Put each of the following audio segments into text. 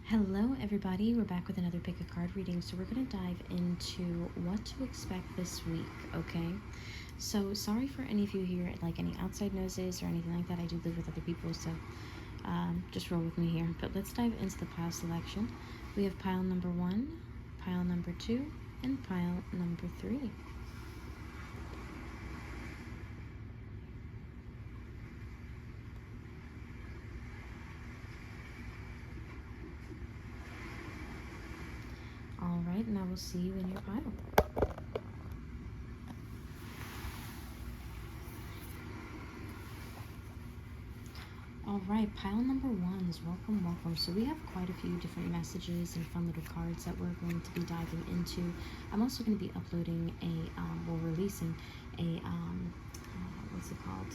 Hello everybody, we're back with another pick a card reading. So we're going to dive into what to expect this week, okay? So sorry for any of you here, like any outside noises or anything like that. I do live with other people, so just roll with me here. But let's dive into the pile selection. We have pile number 1, pile number 2, and pile number 3. All right, and I will see you in your pile. All right, pile number 1 is welcome. So we have quite a few different messages and fun little cards that we're going to be diving into. I'm also going to be uploading releasing a, what's it called?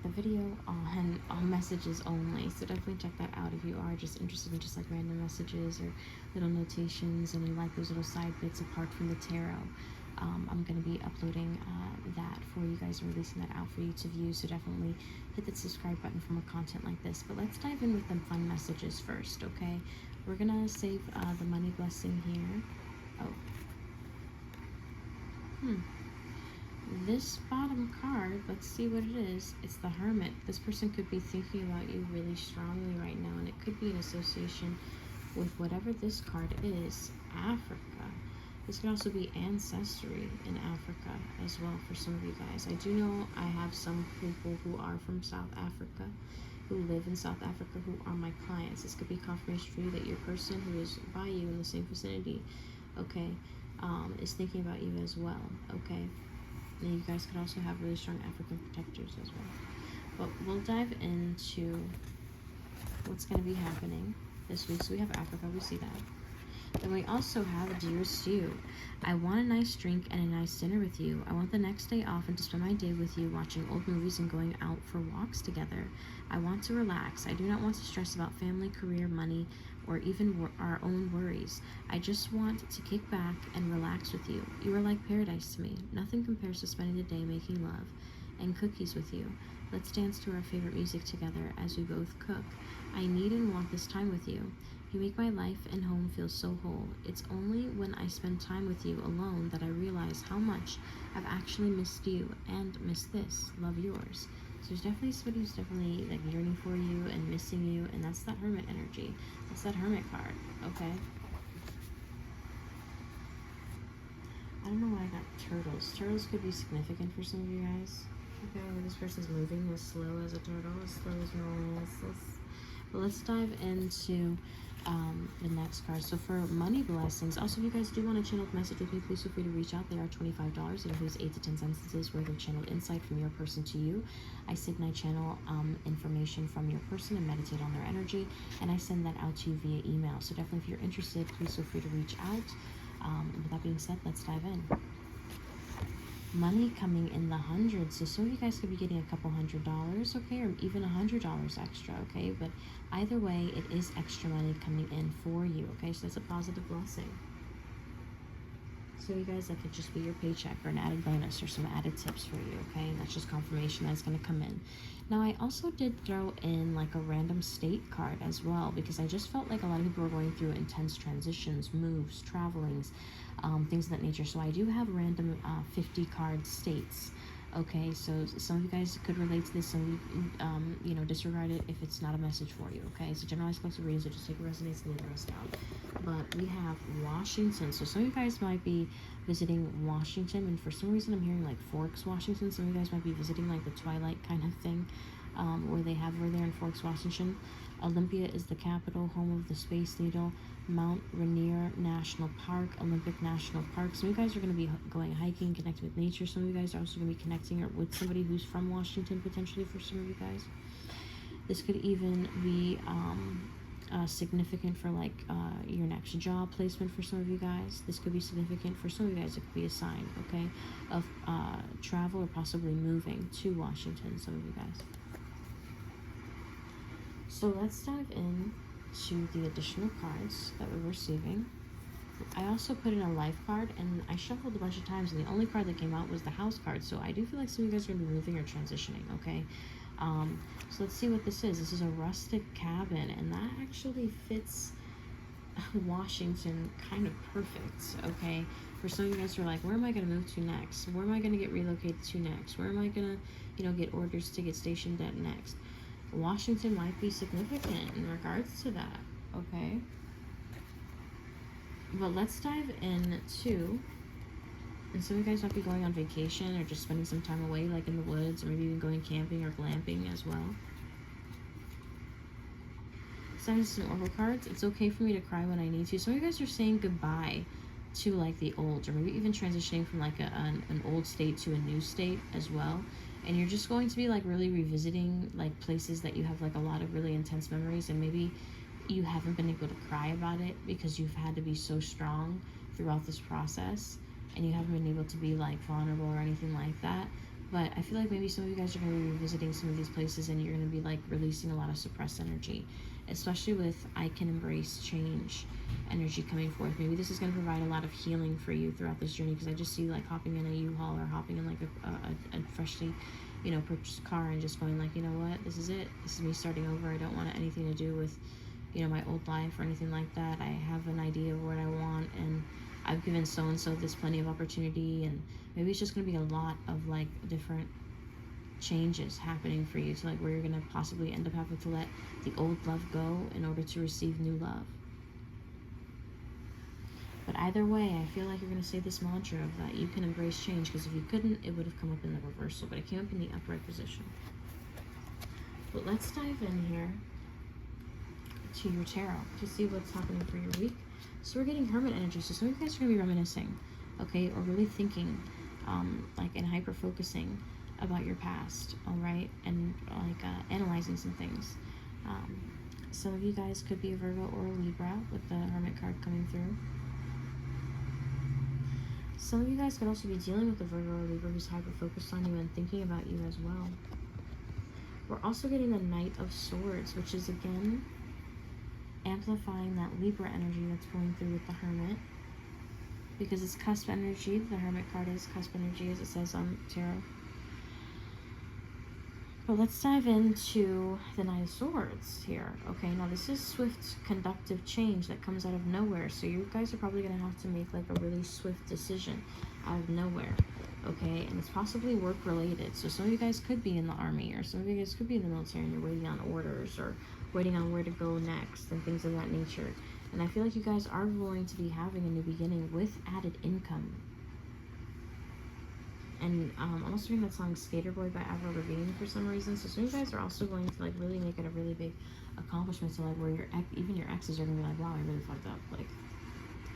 The video on messages only. So definitely check that out if you are just interested in just like random messages or little notations and you like those little side bits apart from the tarot. I'm going to be uploading that for you guys and releasing that out for you to view. So definitely hit the subscribe button for more content like this. But let's dive in with them fun messages first, okay? We're going to save the money blessing here. This bottom card, let's see what it is. It's the Hermit. This person could be thinking about you really strongly right now, and it could be in association with whatever this card is, Africa. This could also be ancestry in Africa as well for some of you guys. I do know I have some people who are from South Africa, who live in South Africa, who are my clients. This could be confirmation for you that your person who is by you in the same vicinity, okay, is thinking about you as well, okay? And you guys could also have really strong African protectors as well. But we'll dive into what's going to be happening this week. So we have Africa, we see that. Then we also have Dearest You. I want a nice drink and a nice dinner with you. I want the next day off and to spend my day with you watching old movies and going out for walks together. I want to relax. I do not want to stress about family, career, money, or even our own worries. I just want to kick back and relax with you. You are like paradise to me. Nothing compares to spending the day making love and cookies with you. Let's dance to our favorite music together as we both cook. I need and want this time with you. You make my life and home feel so whole. It's only when I spend time with you alone that I realize how much I've actually missed you and missed this. Love, Yours. So there's definitely somebody who's definitely like yearning for you and missing you, and that's that Hermit energy. That's that Hermit card, okay? I don't know why I got turtles. Turtles could be significant for some of you guys. Okay, this person's moving as slow as a turtle, as slow as normal. But let's dive into the next card. So for money blessings, also if you guys do want to channel message with me, please feel free to reach out. They are $25. It includes 8 to 10 sentences worth of channeled insight from your person to you. I sit and I channel information from your person and meditate on their energy, and I send that out to you via email. So definitely if you're interested, please feel free to reach out. With that being said, let's dive in. Money coming in the hundreds. So some of you guys could be getting a couple $100, okay, or even $100 extra, okay? But either way, it is extra money coming in for you, okay? So that's a positive blessing. So you guys, that could just be your paycheck or an added bonus or some added tips for you, okay? And that's just confirmation that's going to come in. Now, I also did throw in like a random state card as well, because I just felt like a lot of people were going through intense transitions, moves, travelings, things of that nature. So I do have random 50 card states. Okay, so some of you guys could relate to this, some of you, disregard it if it's not a message for you, okay? It's a generalized collective reading, so just take what resonates and leave the rest out. But we have Washington. So some of you guys might be visiting Washington, and for some reason I'm hearing like Forks, Washington. Some of you guys might be visiting like the Twilight kind of thing, where they have over there in Forks, Washington. Olympia is the capital, home of the Space Needle. Mount Rainier National Park, Olympic National Park. Some of you guys are going to be going hiking, connecting with nature. Some of you guys are also going to be connecting with somebody who's from Washington, potentially, for some of you guys. This could even be significant for like your next job placement for some of you guys. This could be significant for some of you guys. It could be a sign, okay, of travel or possibly moving to Washington, some of you guys. So let's dive in to the additional cards that we're receiving. I also put in a life card, and I shuffled a bunch of times, and the only card that came out was the house card. So I do feel like some of you guys are going to be moving or transitioning, okay? So let's see what this is. This is a rustic cabin, and that actually fits Washington kind of perfect, okay? For some of you guys who are like, where am I going to move to next? Where am I going to get relocated to next? Where am I going to, get orders to get stationed at next? Washington might be significant in regards to that, okay? But let's dive into, and some of you guys might be going on vacation or just spending some time away, like in the woods, or maybe even going camping or glamping as well. Some oracle cards. It's okay for me to cry when I need to. Some of you guys are saying goodbye to like the old, or maybe even transitioning from like an old state to a new state as well. And you're just going to be like really revisiting like places that you have like a lot of really intense memories, and maybe you haven't been able to cry about it because you've had to be so strong throughout this process, and you haven't been able to be like vulnerable or anything like that. But I feel like maybe some of you guys are going to be revisiting some of these places, and you're going to be like releasing a lot of suppressed energy, especially with I can embrace change energy coming forth. Maybe this is going to provide a lot of healing for you throughout this journey, because I just see like hopping in a U-Haul or hopping in like a freshly, purchased car, and just going like, you know what, this is it. This is me starting over. I don't want anything to do with, my old life or anything like that. I have an idea of what I want, and I've given so-and-so this plenty of opportunity, and maybe it's just going to be a lot of like different changes happening for you, to like where you're going to possibly end up having to let the old love go in order to receive new love. But either way, I feel like you're going to say this mantra of that you can embrace change, because if you couldn't, it would have come up in the reversal, but it came up in the upright position. But let's dive in here to your tarot to see what's happening for your week. So we're getting Hermit energy. So some of you guys are going to be reminiscing, okay, or really thinking, like, and hyper-focusing about your past, all right, and like analyzing some things. Some of you guys could be a Virgo or a Libra with the Hermit card coming through. Some of you guys could also be dealing with a Virgo or Libra who's hyper-focused on you and thinking about you as well. We're also getting the Knight of Swords, which is, again, amplifying that Libra energy that's going through with the Hermit, because it's cusp energy. The Hermit card is cusp energy, as it says on tarot. But let's dive into the Knight of Swords here. Okay, now this is swift, conductive change that comes out of nowhere. So you guys are probably going to have to make like a really swift decision out of nowhere. Okay, and it's possibly work related. So some of you guys could be in the army, or some of you guys could be in the military, and you're waiting on orders or waiting on where to go next and things of that nature. And I feel like you guys are going to be having a new beginning with added income. And I'm also hearing that song Skater Boy by Avril Lavigne for some reason. So some of you guys are also going to like really make it a really big accomplishment, to like where even your exes are going to be like, wow, I really fucked up. Like,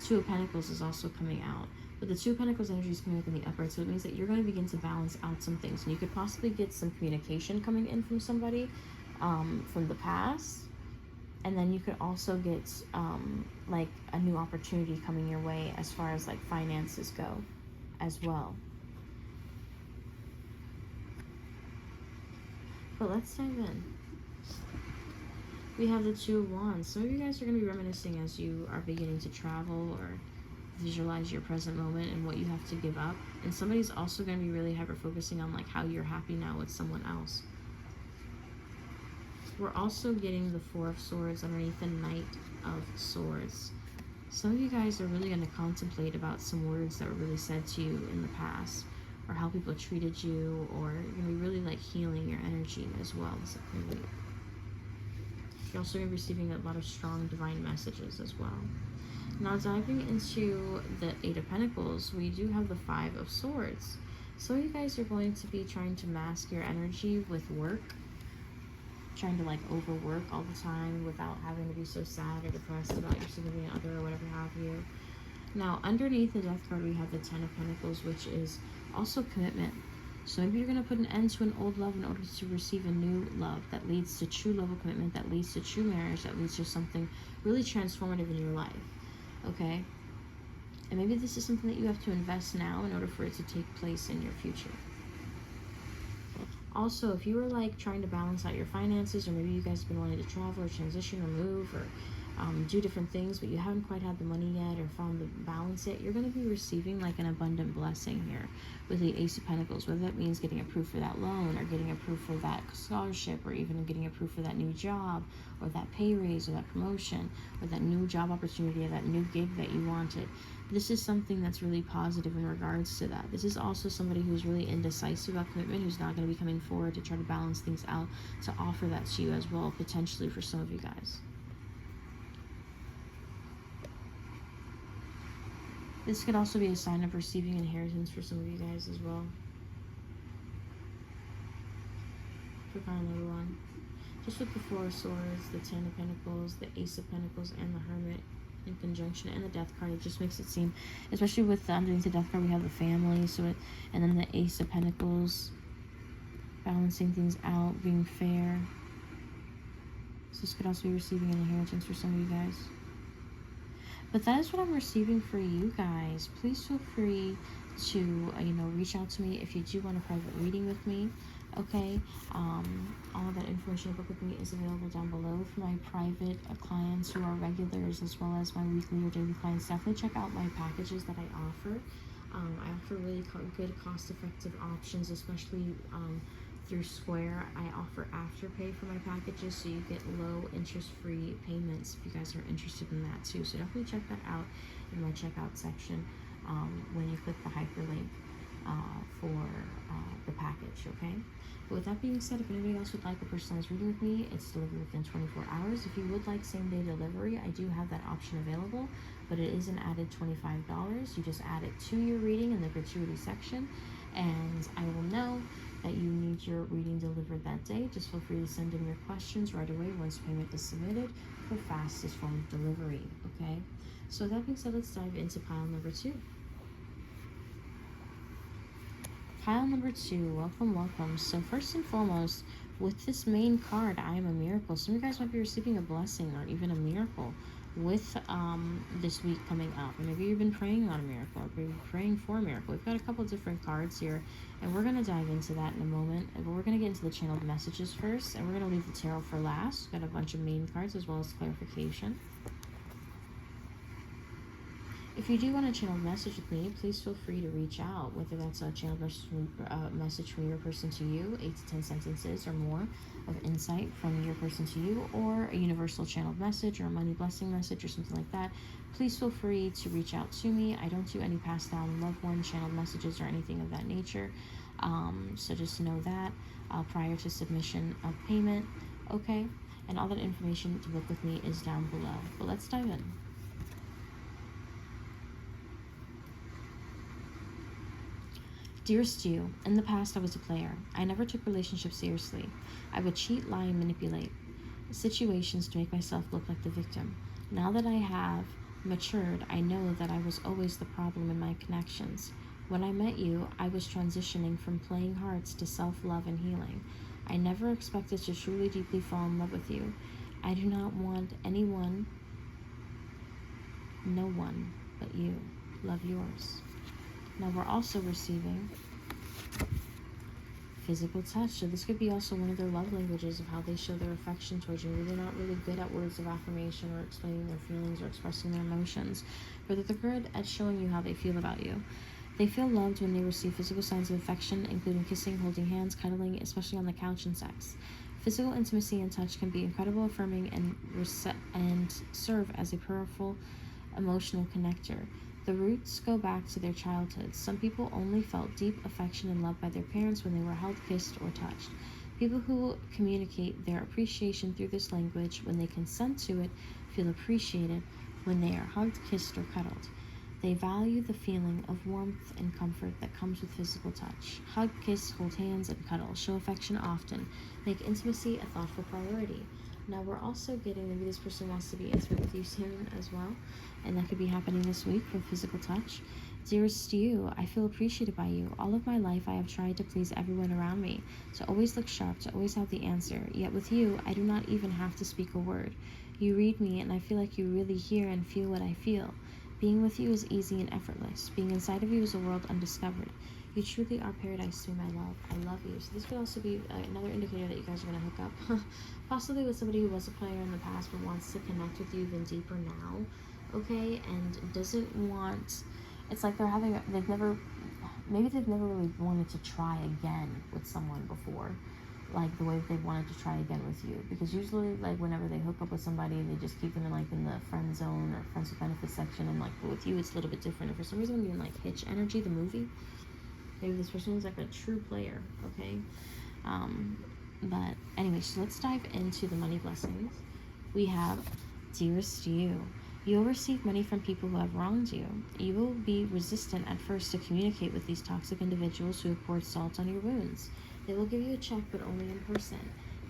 Two of Pentacles is also coming out. But the Two of Pentacles energy is coming up in the upright, so it means that you're going to begin to balance out some things. And you could possibly get some communication coming in from somebody from the past. And then you could also get like a new opportunity coming your way as far as like finances go as well. But let's dive in. We have the Two of Wands. Some of you guys are going to be reminiscing as you are beginning to travel or visualize your present moment and what you have to give up. And somebody's also going to be really hyper-focusing on like how you're happy now with someone else. We're also getting the Four of Swords underneath the Knight of Swords. Some of you guys are really going to contemplate about some words that were really said to you in the past, or how people treated you, or you're going to be really like healing your energy as well this upcoming week. You're also going to be receiving a lot of strong divine messages as well. Now diving into the Eight of Pentacles, we do have the Five of Swords. Some of you guys are going to be trying to mask your energy with work, trying to like overwork all the time without having to be so sad or depressed about your significant other or whatever have you. Now underneath the Death card, we have the Ten of Pentacles, which is also commitment. So maybe you're going to put an end to an old love in order to receive a new love that leads to true love of commitment, that leads to true marriage, that leads to something really transformative in your life. Okay? And maybe this is something that you have to invest now in order for it to take place in your future. Also, if you were like trying to balance out your finances, or maybe you guys have been wanting to travel or transition or move, or do different things, but you haven't quite had the money yet or found the balance yet, you're going to be receiving like an abundant blessing here with the Ace of Pentacles, whether that means getting approved for that loan or getting approved for that scholarship or even getting approved for that new job or that pay raise or that promotion or that new job opportunity or that new gig that you wanted. This is something that's really positive in regards to that. This is also somebody who's really indecisive about commitment, who's not going to be coming forward to try to balance things out, to offer that to you as well, potentially for some of you guys. This could also be a sign of receiving inheritance for some of you guys as well. For kind of number 1. Just with the Four of Swords, the Ten of Pentacles, the Ace of Pentacles, and the Hermit in conjunction, and the Death card, it just makes it seem, especially with underneath the Death card, we have the family, and then the Ace of Pentacles, balancing things out, being fair. So this could also be receiving an inheritance for some of you guys. But that is what I'm receiving for you guys. Please feel free to, reach out to me if you do want a private reading with me. Okay, all of that information book with me is available down below for my private clients who are regulars, as well as my weekly or daily clients. Definitely check out my packages that I offer. I offer really good cost-effective options, especially through Square. I offer Afterpay for my packages, so you get low interest-free payments if you guys are interested in that too. So definitely check that out in my checkout section when you click the hyperlink for the package, okay? But with that being said, if anybody else would like a personalized reading with me, it's delivered within 24 hours. If you would like same-day delivery, I do have that option available, but it is an added $25. You just add it to your reading in the gratuity section, and I will know that you need your reading delivered that day. Just feel free to send in your questions right away once payment is submitted for fastest form of delivery, okay? So with that being said, let's dive into pile number 2. Pile number 2, welcome. So first and foremost, with this main card, I am a miracle. Some of you guys might be receiving a blessing or even a miracle with this week coming up. And maybe you've been praying on a miracle or maybe praying for a miracle. We've got a couple different cards here, and we're going to dive into that in a moment. But we're going to get into the channeled messages first, and we're going to leave the tarot for last. We've got a bunch of main cards as well as clarification. If you do want a channeled message with me, please feel free to reach out, whether that's a channeled message from your person to you, 8 to 10 sentences or more of insight from your person to you, or a universal channeled message or a money blessing message or something like that. Please feel free to reach out to me. I don't do any passed down loved one channeled messages or anything of that nature. So just know that prior to submission of payment, okay? And all that information to book with me is down below. But let's dive in. Dearest you, in the past I was a player. I never took relationships seriously. I would cheat, lie, and manipulate situations to make myself look like the victim. Now that I have matured, I know that I was always the problem in my connections. When I met you, I was transitioning from playing hearts to self-love and healing. I never expected to truly deeply fall in love with you. I do not want anyone, no one but you. Love, yours. Now we're also receiving physical touch. So this could be also one of their love languages of how they show their affection towards you. They're not really good at words of affirmation or explaining their feelings or expressing their emotions, but they're good at showing you how they feel about you. They feel loved when they receive physical signs of affection, including kissing, holding hands, cuddling, especially on the couch, and sex. Physical intimacy and touch can be incredible, affirming, and serve as a powerful emotional connector. The roots go back to their childhood. Some people only felt deep affection and love by their parents when they were held, kissed, or touched. People who communicate their appreciation through this language, when they consent to it, feel appreciated when they are hugged, kissed, or cuddled. They value the feeling of warmth and comfort that comes with physical touch. Hug, kiss, hold hands, and cuddle. Show affection often. Make intimacy a thoughtful priority. Now we're also getting, maybe this person wants to be intimate with you soon as well, and that could be happening this week with physical touch. Dearest you, I feel appreciated by you. All of my life I have tried to please everyone around me, to always look sharp, to always have the answer. Yet with you, I do not even have to speak a word. You read me, and I feel like you really hear and feel what I feel. Being with you is easy and effortless. Being inside of you is a world undiscovered. You truly are paradise to my love. I love you. So this could also be another indicator that you guys are going to hook up. Possibly with somebody who was a player in the past but wants to connect with you even deeper now. Okay? And doesn't want... It's like they've never really wanted to try again with someone before. Like the way that they wanted to try again with you, because usually like whenever they hook up with somebody, they just keep them in the friend zone or friends with benefits section, and like with you it's a little bit different. And for some reason I'm getting like Hitch energy, the movie. Maybe this person is like a true player, okay? But anyway, so let's dive into the money blessings. We have, dearest you. You'll receive money from people who have wronged you. You will be resistant at first to communicate with these toxic individuals who have poured salt on your wounds. They will give you a check, but only in person.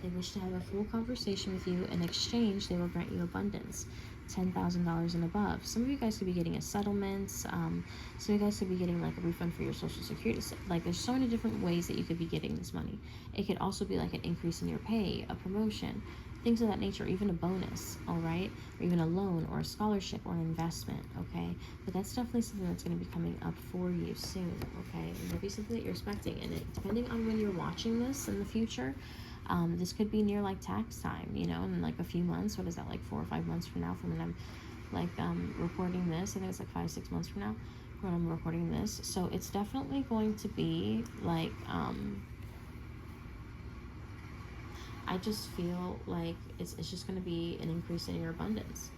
They wish to have a full conversation with you. In exchange, they will grant you abundance, $10,000 and above. Some of you guys could be getting a settlement. Some of you guys could be getting like a refund for your Social Security. Like there's so many different ways that you could be getting this money. It could also be like an increase in your pay, a promotion, things of that nature, even a bonus, all right? Or even a loan or a scholarship or an investment, okay? But that's definitely something that's going to be coming up for you soon, okay? And there'll be something that you're expecting. And depending on when you're watching this in the future, this could be near like tax time, you know, in like a few months. What is that, like 4 or 5 months from now, from when I'm like recording this? I think it's like 5 or 6 months from now when I'm recording this. So it's definitely going to be like I just feel like it's just going to be an increase in your abundance.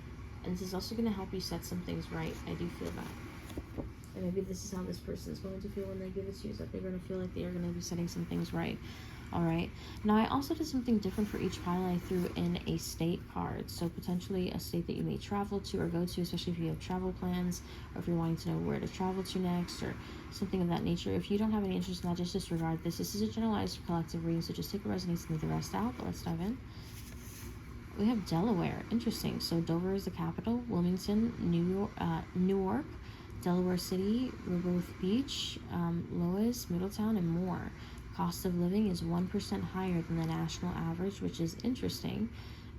And this is also going to help you set some things right. I do feel that. And maybe this is how this person is going to feel when they give it to you, is that they're going to feel like they are going to be setting some things right. All right. Now, I also did something different for each pile. I threw in a state card. So potentially a state that you may travel to or go to, especially if you have travel plans, or if you're wanting to know where to travel to next, or something of that nature. If you don't have any interest in that, just disregard this. This is a generalized collective reading, so just take what resonates and leave the rest out. But let's dive in. We have Delaware. Interesting. So Dover is the capital. Wilmington, Newark, Delaware City, Rehoboth Beach, Lois, Middletown, and more. Cost of living is 1% higher than the national average, which is interesting.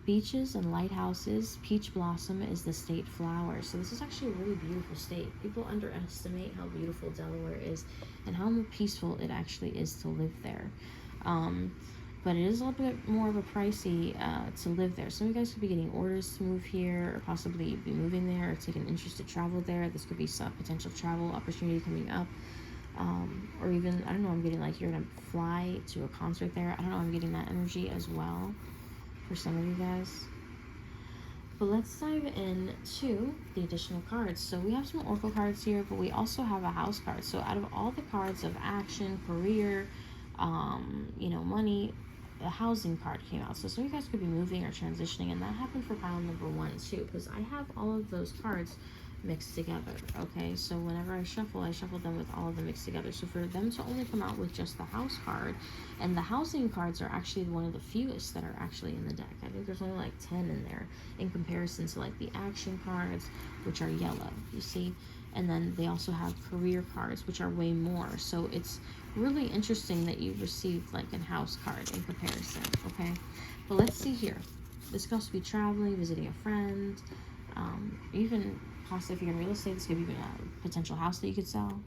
Beaches and lighthouses. Peach blossom is the state flower. So this is actually a really beautiful state. People underestimate how beautiful Delaware is and how peaceful it actually is to live there. But it is a little bit more of a pricey to live there. Some of you guys could be getting orders to move here, or possibly be moving there, or take an interest to travel there. This could be some potential travel opportunity coming up. Or even, I don't know, I'm getting like you're gonna fly to a concert there. I don't know, I'm getting that energy as well for some of you guys. But let's dive into the additional cards. So we have some oracle cards here, but we also have a house card. So out of all the cards of action, career, you know, money, the housing card came out. So some of you guys could be moving or transitioning, and that happened for pile number 1 too, because I have all of those cards mixed together. Okay, so whenever I shuffle them with all of them mixed together. So for them to only come out with just the house card, and the housing cards are actually one of the fewest that are actually in the deck. I think there's only like 10 in there in comparison to like the action cards, which are yellow, you see. And then they also have career cards, which are way more. So it's really interesting that you received like a house card in comparison. Okay, but let's see here. This could also be traveling, visiting a friend, even possibly if you're in real estate, this could be a potential house that you could sell.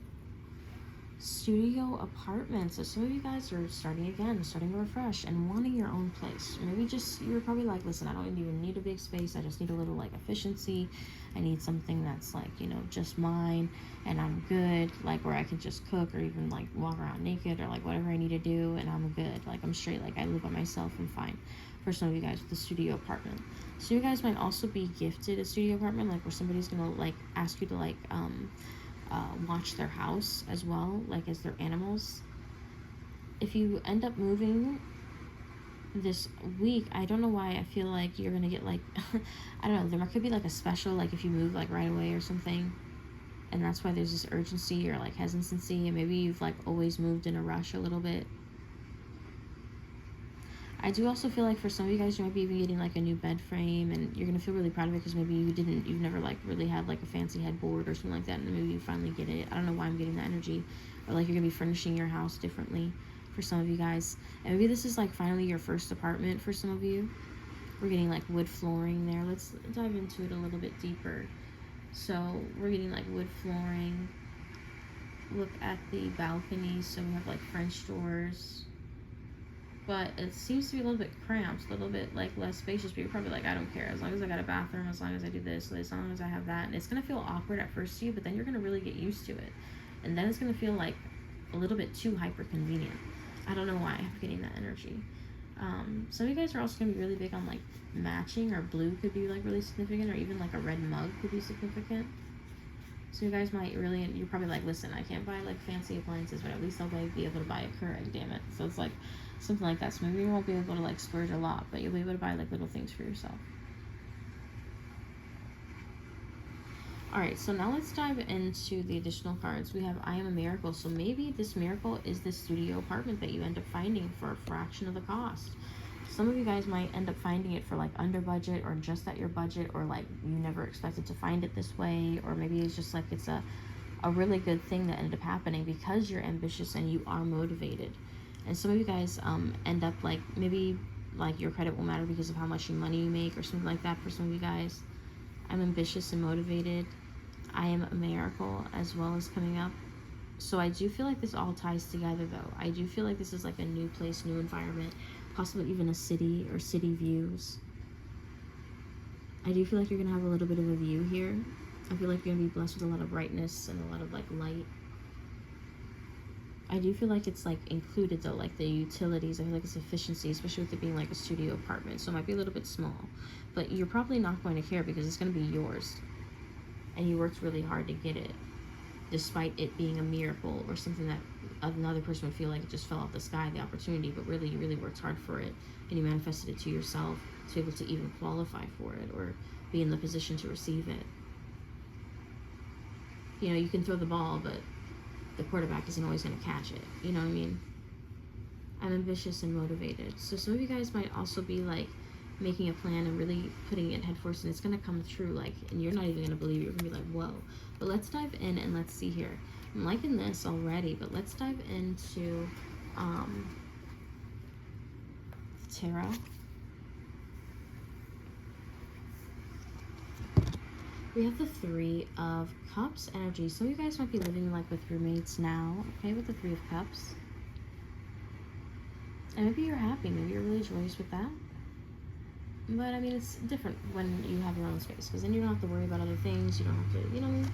Studio apartments. So some of you guys are starting again, starting to refresh and wanting your own place. Maybe just, you're probably like, listen, I don't even need a big space. I just need a little like efficiency. I need something that's like, you know, just mine, and I'm good, like where I can just cook or even like walk around naked or like whatever I need to do, and I'm good, like I'm straight, like I live by myself and fine. For some of you guys with the studio apartment. So you guys might also be gifted a studio apartment, like where somebody's gonna like ask you to like watch their house as well, like as their animals. If you end up moving this week, I don't know why I feel like you're gonna get like I don't know, there could be like a special, like if you move like right away or something, and that's why there's this urgency or like hesitancy, and maybe you've like always moved in a rush a little bit. I do also feel like for some of you guys, you might be even getting like a new bed frame, and you're gonna feel really proud of it because maybe you've never like really had like a fancy headboard or something like that, and maybe you finally get it. I don't know why I'm getting that energy. Or like you're gonna be furnishing your house differently for some of you guys, and maybe this is like finally your first apartment for some of you. We're getting like wood flooring there. Let's dive into it a little bit deeper. So we're getting like wood flooring. look at the balcony. So we have like French doors, but it seems to be a little bit cramped, a little bit like less spacious. But you're probably like, I don't care, as long as I got a bathroom, as long as I do this, as long as I have that. And it's gonna feel awkward at first to you, but then you're gonna really get used to it, and then it's gonna feel like a little bit too hyper convenient. I don't know why I'm getting that energy. Some of you guys are also gonna be really big on like matching, or blue could be like really significant, or even like a red mug could be significant. So you guys might really, you're probably like, listen, I can't buy like fancy appliances, but at least I'll be able to buy a Keurig, damn it. So it's like something like that. So maybe you won't be able to like splurge a lot, but you'll be able to buy like little things for yourself. Alright, so now let's dive into the additional cards. We have I Am a Miracle. So maybe this miracle is this studio apartment that you end up finding for a fraction of the cost. Some of you guys might end up finding it for like under budget, or just at your budget, or like you never expected to find it this way, or maybe it's just like it's a really good thing that ended up happening because you're ambitious and you are motivated. And some of you guys end up like, maybe like your credit will matter because of how much money you make or something like that. For some of you guys, I'm ambitious and motivated. I am a miracle as well as coming up. So I do feel like this all ties together though. I do feel like this is like a new place, new environment, possibly even a city or city views. I do feel like you're gonna have a little bit of a view here. I feel like you're gonna be blessed with a lot of brightness and a lot of like light. I do feel like it's like included though, like the utilities. I feel like it's efficiency, especially with it being like a studio apartment. So it might be a little bit small, but you're probably not going to care because it's gonna be yours. And you worked really hard to get it, despite it being a miracle or something that another person would feel like it just fell off the sky, the opportunity, but really you really worked hard for it, and you manifested it to yourself to be able to even qualify for it or be in the position to receive it. You know, you can throw the ball, but the quarterback isn't always going to catch it. You know what I mean? I'm ambitious and motivated. So some of you guys might also be like making a plan and really putting it head first, and it's going to come through, like, and you're not even going to believe it. You're going to be like, whoa. But let's dive in and let's see here. I'm liking this already, but let's dive into tarot. We have the Three of Cups energy. Some of you guys might be living like with roommates now, okay, with the Three of Cups. And maybe you're happy, maybe you're really joyous with that. But I mean, it's different when you have your own space, because then you don't have to worry about other things. You don't have to, you know what I mean?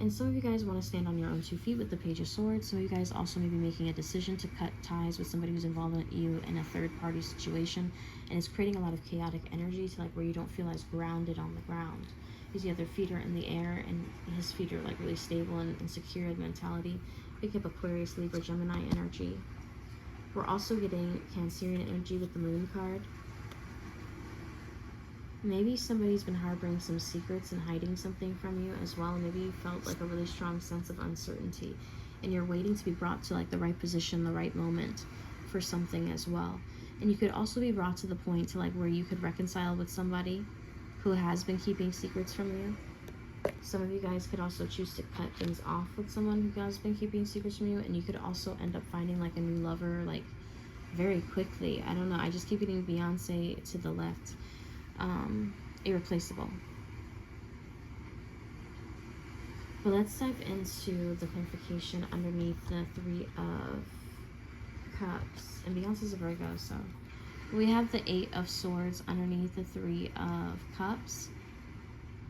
And some of you guys want to stand on your own 2 feet with the Page of Swords. Some of you guys also may be making a decision to cut ties with somebody who's involved with you in a third-party situation, and it's creating a lot of chaotic energy to like where you don't feel as grounded on the ground. His other feet are in the air, and his feet are like really stable and secure in mentality. Pick up Aquarius, Libra, Gemini energy. We're also getting Cancerian energy with the Moon card. Maybe somebody's been harboring some secrets and hiding something from you as well. Maybe you felt like a really strong sense of uncertainty, and you're waiting to be brought to like the right position, the right moment for something as well. And you could also be brought to the point to like where you could reconcile with somebody who has been keeping secrets from you. Some of you guys could also choose to cut things off with someone who has been keeping secrets from you, and you could also end up finding like a new lover like very quickly. I don't know, I just keep getting Beyonce to the left. Irreplaceable. But let's dive into the clarification underneath the Three of Cups. And Beyonce's a Virgo, so we have the Eight of Swords underneath the Three of Cups.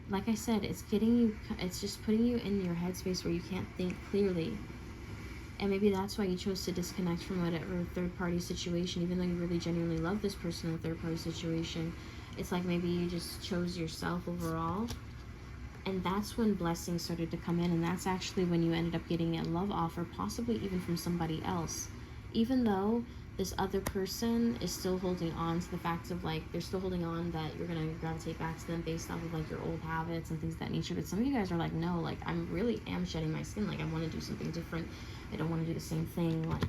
Like I said, it's getting you, it's just putting you in your headspace where you can't think clearly. And maybe that's why you chose to disconnect from whatever third-party situation, even though you really genuinely love this person in a third-party situation. It's like maybe you just chose yourself overall. And that's when blessings started to come in. And that's actually when you ended up getting a love offer, possibly even from somebody else. Even though this other person is still holding on to the fact of like, they're still holding on that you're going to gravitate back to them based off of like your old habits and things of that nature. But some of you guys are like, no, like I really am shedding my skin. Like I want to do something different. I don't want to do the same thing. Like,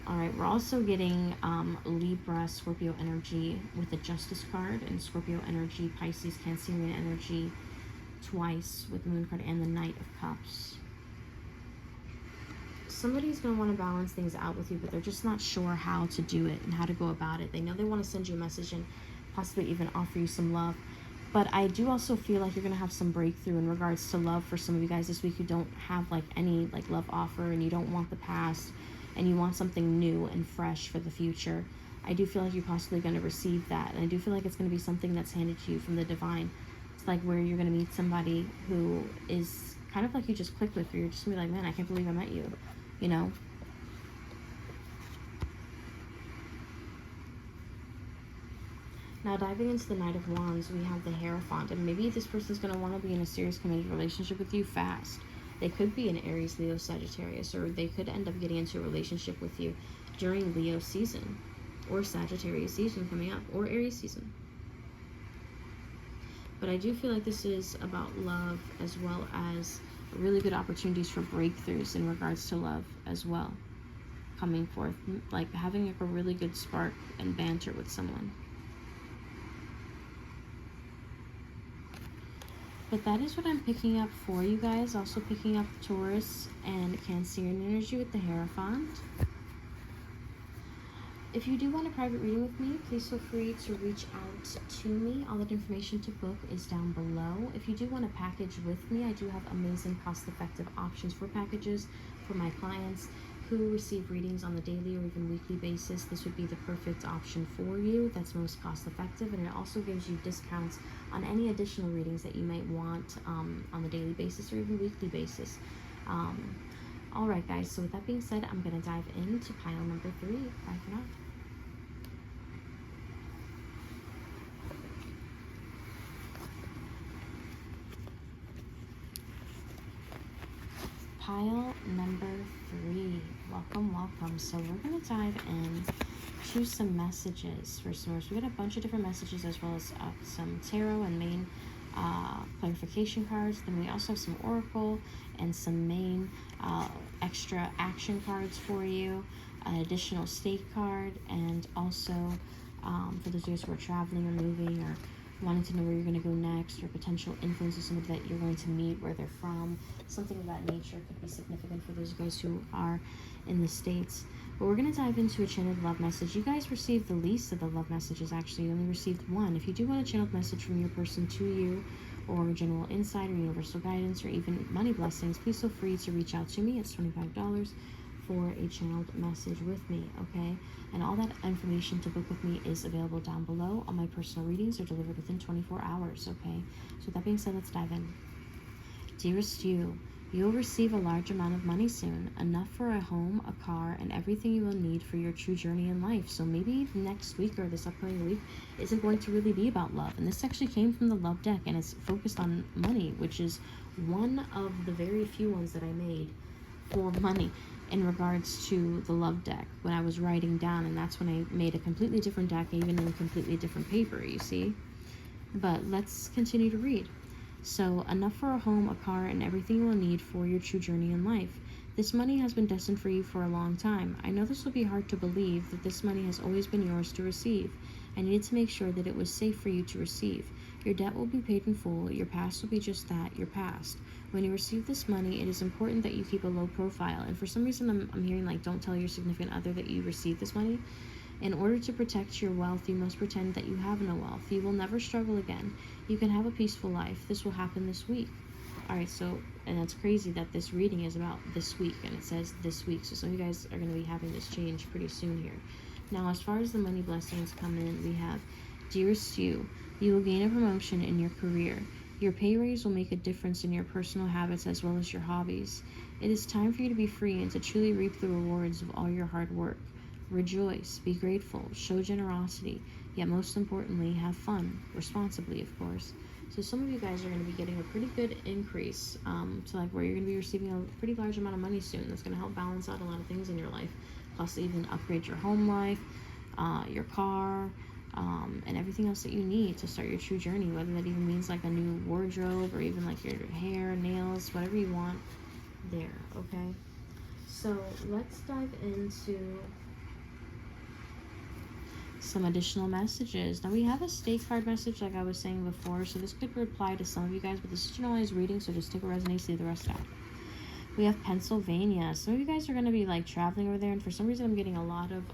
all right, we're also getting Libra, Scorpio energy with the Justice card, and Scorpio energy, Pisces, Cancerian energy twice with the Moon card, and the Knight of Cups. Somebody's going to want to balance things out with you, but they're just not sure how to do it and how to go about it. They know they want to send you a message and possibly even offer you some love, But I do also feel like you're going to have some breakthrough in regards to love for some of you guys this week who don't have like any like love offer, and you don't want the past, and you want something new and fresh for the future. I do feel like you're possibly going to receive that. And I do feel like it's going to be something that's handed to you from the divine. It's like where you're going to meet somebody who is kind of like you just click with, or you're just going to be like, man, I can't believe I met you, you know? Now, diving into the Knight of Wands, we have the Hierophant, and maybe this person's going to want to be in a serious committed relationship with you fast. They could be an Aries, Leo, Sagittarius, or they could end up getting into a relationship with you during Leo season, or Sagittarius season coming up, or Aries season. But I do feel like this is about love, as well as really good opportunities for breakthroughs in regards to love as well, coming forth, like having like a really good spark and banter with someone. But that is what I'm picking up for you guys. Also picking up Taurus and Cancerian energy with the Hierophant. If you do want a private reading with me, please feel free to reach out to me. All that information to book is down below. If you do want a package with me, I do have amazing cost-effective options for packages for my clients who receive readings on the daily or even weekly basis. This would be the perfect option for you. That's most cost-effective, and it also gives you discounts on any additional readings that you might want on the daily basis or even weekly basis. All right, guys, so with that being said, I'm going to dive into pile number 3. Bye for now. Pile number 3. Welcome, welcome. So we're going to dive in, choose some messages for source. We got a bunch of different messages, as well as some tarot and main clarification cards. Then we also have some oracle and some main extra action cards for you, an additional state card, and also for those of you who are traveling or moving or wanting to know where you're going to go next, or potential influence of somebody that you're going to meet, where they're from, something of that nature could be significant for those of you guys who are in the States. But we're going to dive into a channeled love message. You guys received the least of the love messages, actually. You only received one. If you do want a channeled message from your person to you, or general insight or universal guidance, or even money blessings, please feel free to reach out to me. It's $25 for a channeled message with me, okay? And all that information to book with me is available down below. All my personal readings are delivered within 24 hours, okay? So with that being said, let's dive in. Dearest you, you'll receive a large amount of money soon, enough for a home, a car, and everything you will need for your true journey in life. So maybe next week or this upcoming week isn't going to really be about love. And this actually came from the love deck, and it's focused on money, which is one of the very few ones that I made for money in regards to the love deck when I was writing down. And that's when I made a completely different deck, even in a completely different paper, you see. But let's continue to read. So, enough for a home, a car, and everything you will need for your true journey in life. This money has been destined for you for a long time. I know this will be hard to believe, that this money has always been yours to receive. I needed to make sure that it was safe for you to receive. Your debt will be paid in full. Your past will be just that, your past. When you receive this money, it is important that you keep a low profile. And for some reason, I'm hearing like, don't tell your significant other that you received this money. In order to protect your wealth, you must pretend that you have no wealth. You will never struggle again. You can have a peaceful life. This will happen this week. Alright, so, and that's crazy that this reading is about this week, and it says this week. So some of you guys are going to be having this change pretty soon here. Now, as far as the money blessings come in, we have, dearest you will gain a promotion in your career. Your pay raise will make a difference in your personal habits as well as your hobbies. It is time for you to be free and to truly reap the rewards of all your hard work. Rejoice, be grateful, show generosity, yet most importantly, have fun, responsibly, of course. So some of you guys are going to be getting a pretty good increase to like where you're going to be receiving a pretty large amount of money soon. That's going to help balance out a lot of things in your life, plus even upgrade your home life, your car, and everything else that you need to start your true journey, whether that even means like a new wardrobe or even like your hair, nails, whatever you want there, okay? So let's dive into some additional messages. Now we have a state card message like I was saying before, so this could reply to some of you guys, but this is generalized reading, so just take what resonates, leave the rest out. We have Pennsylvania. Some of you guys are going to be like traveling over there, and for some reason I'm getting a lot of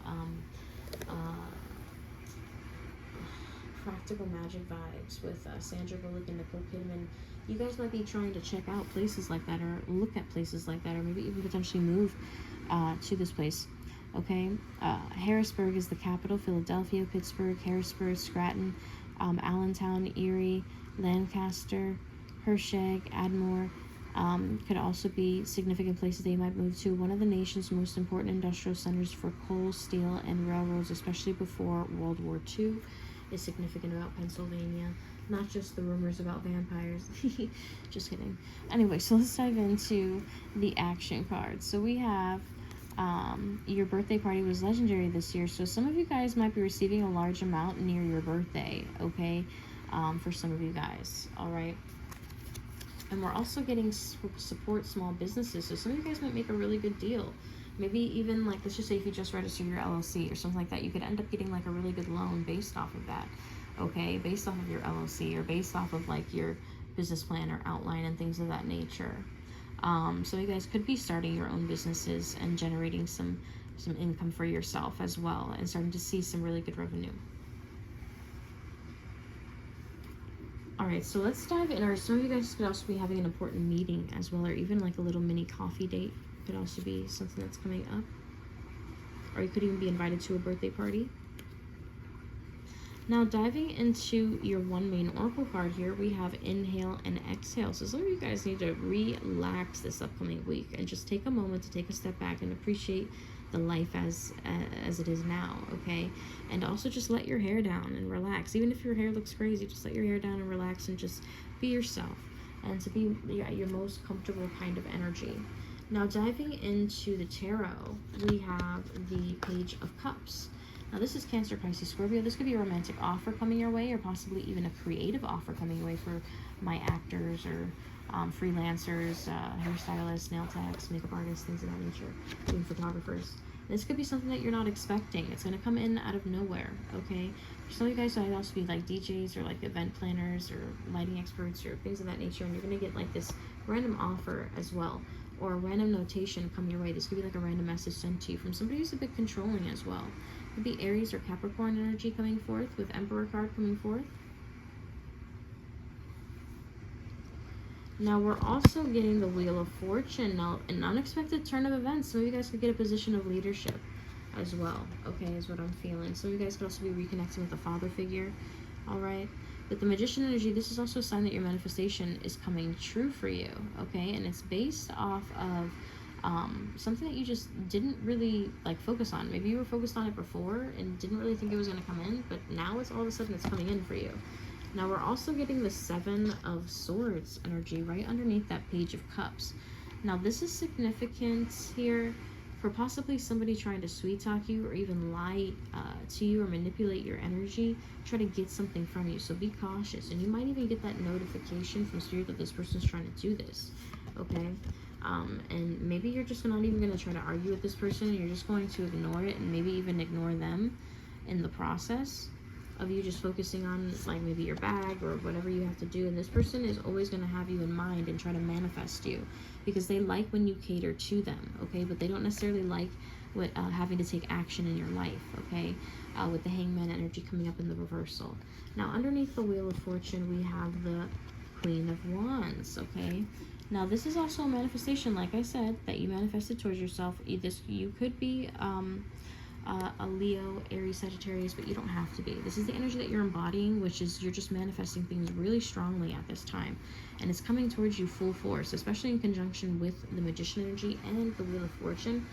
practical magic vibes with Sandra Bullock and Nicole Kidman. You guys might be trying to check out places like that, or look at places like that, or maybe even potentially move to this place. Okay, Harrisburg is the capital. Philadelphia, Pittsburgh, Harrisburg, Scranton, Allentown, Erie, Lancaster, Hershey, Ardmore. Could also be significant places they might move to. One of the nation's most important industrial centers for coal, steel, and railroads, especially before World War II, is significant about Pennsylvania. Not just the rumors about vampires. Just kidding. Anyway, so let's dive into the action cards. So we have your birthday party was legendary this year. So some of you guys might be receiving a large amount near your birthday, okay? For some of you guys, all right? And we're also getting support small businesses. So some of you guys might make a really good deal. Maybe even like, let's just say if you just register your LLC or something like that, you could end up getting like a really good loan based off of that. Okay, based off of your LLC or based off of like your business plan or outline and things of that nature. So you guys could be starting your own businesses and generating some income for yourself as well, and starting to see some really good revenue. All right, so let's dive in. Or some of you guys could also be having an important meeting as well, or even like a little mini coffee date could also be something that's coming up. Or you could even be invited to a birthday party. Now, diving into your one main oracle card here, we have inhale and exhale. So some of you guys need to relax this upcoming week and just take a moment to take a step back and appreciate the life as it is now, okay? And also just let your hair down and relax. Even if your hair looks crazy, just let your hair down and relax and just be yourself, and to be your most comfortable kind of energy. Now, diving into the tarot, we have the Page of Cups. Now, this is Cancer, Pisces, Scorpio. This could be a romantic offer coming your way, or possibly even a creative offer coming your way for my actors or freelancers, hairstylists, nail techs, makeup artists, things of that nature, even photographers. This could be something that you're not expecting. It's going to come in out of nowhere, okay? For some of you guys might also be like DJs or like event planners or lighting experts or things of that nature, and you're going to get like this random offer as well, or a random notation come your way. This could be like a random message sent to you from somebody who's a bit controlling as well. Could be Aries or Capricorn energy coming forth, with Emperor card coming forth. Now we're also getting the Wheel of Fortune. Now, an unexpected turn of events. Some of you guys could get a position of leadership as well, okay, is what I'm feeling. Some of you guys could also be reconnecting with a father figure, all right? With the Magician energy, this is also a sign that your manifestation is coming true for you, okay? And it's based off of something that you just didn't really like focus on. Maybe you were focused on it before and didn't really think it was going to come in, but now it's all of a sudden it's coming in for you. Now we're also getting the Seven of Swords energy right underneath that Page of Cups. Now this is significant here for possibly somebody trying to sweet talk you or even lie to you or manipulate your energy, try to get something from you. So be cautious, and you might even get that notification from Spirit that this person's trying to do this, okay? And maybe you're just not even going to try to argue with this person, and you're just going to ignore it, and maybe even ignore them in the process of you just focusing on like maybe your bag or whatever you have to do. And this person is always going to have you in mind and try to manifest you, because they like when you cater to them, okay? But they don't necessarily like what having to take action in your life, okay? With the Hangman energy coming up in the reversal. Now underneath the Wheel of Fortune, we have the Queen of Wands, okay? Now this is also a manifestation, like I said, that you manifested towards yourself. You could be a Leo, Aries, Sagittarius, but you don't have to be. This is the energy that you're embodying, which is you're just manifesting things really strongly at this time, and it's coming towards you full force, especially in conjunction with the Magician energy and the Wheel of Fortune.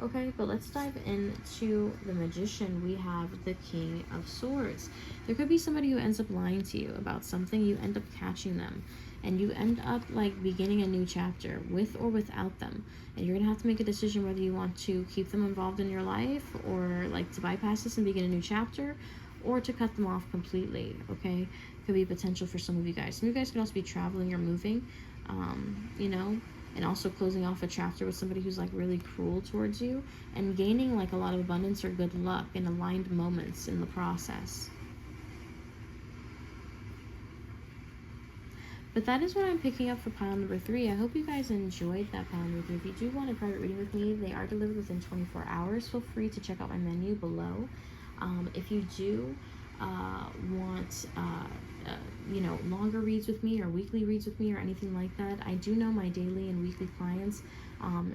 Okay, but let's dive into the Magician. We have the King of Swords. There could be somebody who ends up lying to you about something. You end up catching them, and you end up like beginning a new chapter with or without them. And you're gonna have to make a decision whether you want to keep them involved in your life, or like to bypass this and begin a new chapter, or to cut them off completely, okay? Could be potential for some of you guys. Some of you guys could also be traveling or moving, you know, and also closing off a chapter with somebody who's like really cruel towards you, and gaining like a lot of abundance or good luck in aligned moments in the process. But that is what I'm picking up for pile number 3. I hope you guys enjoyed that pile number 3. If you do want a private reading with me, they are delivered within 24 hours. Feel free to check out my menu below. If you do want want you know, longer reads with me or weekly reads with me or anything like that, I do know my daily and weekly clients,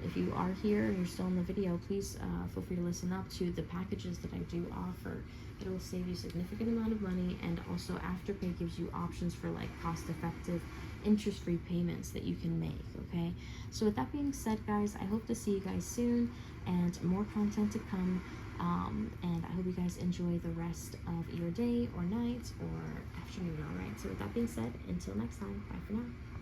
if you are here and you're still in the video, please feel free to listen up to the packages that I do offer. It will save you a significant amount of money, and also Afterpay gives you options for like cost-effective interest-free payments that you can make. Okay, so with that being said, guys, I hope to see you guys soon and more content to come. And I hope you guys enjoy the rest of your day or night or afternoon. All right, so with that being said, until next time, bye for now.